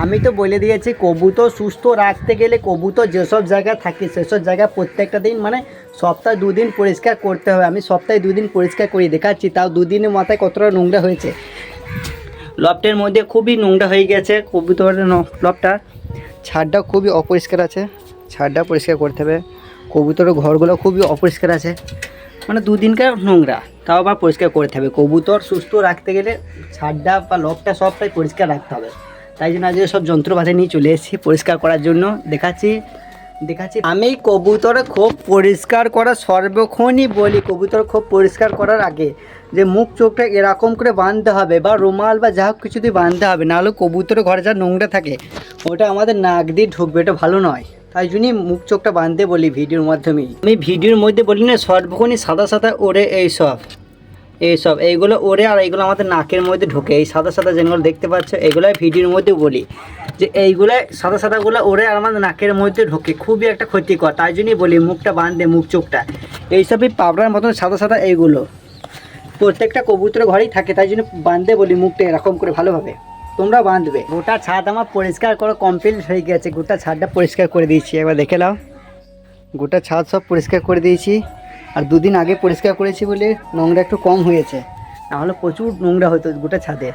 আমি তো বলে দিয়েছি কবুতর সুস্থ রাখতে গেলে কবুতর যেসব জায়গায় থাকে সেসব জায়গা প্রত্যেকটা দিন মানে সপ্তাহে 2 দিন পরিষ্কার করতে হবে। আমি সপ্তাহে 2 দিন পরিষ্কার করি দেখাচ্ছি, তাও 2 দিনের মাথায় কতটা নোংরা হয়েছে। লফটের মধ্যে খুবই নোংরা হয়ে গেছে কবুতরের লফটা, ছাদটাও খুবই অপরিষ্কার আছে, ছাদটা পরিষ্কার করতে হবে। কবুতরের ঘরগুলো খুবই অপরিষ্কার আছে, মানে 2 দিনকার নোংরা, তাও আবার পরিষ্কার করতে হবে। কবুতর সুস্থ রাখতে গেলে ছাদটা বা লফটা সবটাই পরিষ্কার রাখতে হবে। তাই জন্য আজকে সব যন্ত্রপাতি নিয়ে চলে এসেছি পরিষ্কার করার জন্য। দেখাচ্ছি আমি কবুতর খুব পরিষ্কার করা সর্বক্ষণই বলি, কবুতর খুব পরিষ্কার করার আগে যে মুখ চোখটা এরকম করে বাঁধতে হবে বা রুমাল বা যা হোক কিছু দিয়ে বাঁধতে হবে, নাহলে কবুতরের ঘরে যা নোংরা থাকে ওটা আমাদের নাক দিয়ে ঢুকবে, এটা ভালো নয়। তাই জন্যই মুখ চোখটা বাঁধতে বলি ভিডিওর মাধ্যমেই। আমি ভিডিওর মধ্যে বলি না সর্বক্ষণই সাদা সাদা ওড়ে এইগুলো ওড়ে, আর এইগুলো আমাদের নাকের মধ্যে ঢোকে। এই সাদা সাদা যেগুলো দেখতে পাচ্ছ এগুলোই ভিডিওর মধ্যে বলি যে এইগুলো সাদা সাদাগুলো ওড়ে আর আমাদের নাকের মধ্যে ঢোকে, খুবই একটা ক্ষতিকর। তাই জন্যই বলি মুখটা বাঁধতে, মুখ চোখটা এইসবই পাবড়ার মতন সাদা সাদা এইগুলো প্রত্যেকটা কবুতরের ঘরেই থাকে, তাই জন্য বাঁধতে বলি মুখটা এরকম করে ভালোভাবে। তোমরা বাঁধবে। গোটা ছাদ আমার পরিষ্কার করে কমপ্লিট হয়ে গেছে, গোটা ছাদটা পরিষ্কার করে দিয়েছি, একবার দেখে নাও। গোটা ছাদ সব পরিষ্কার করে দিয়েছি, আর 2 দিন আগে পরিষ্কার করেছি বলে নোংরা একটু কম হয়েছে, নাহলে প্রচুর নোংরা হতো গোটা ছাদে।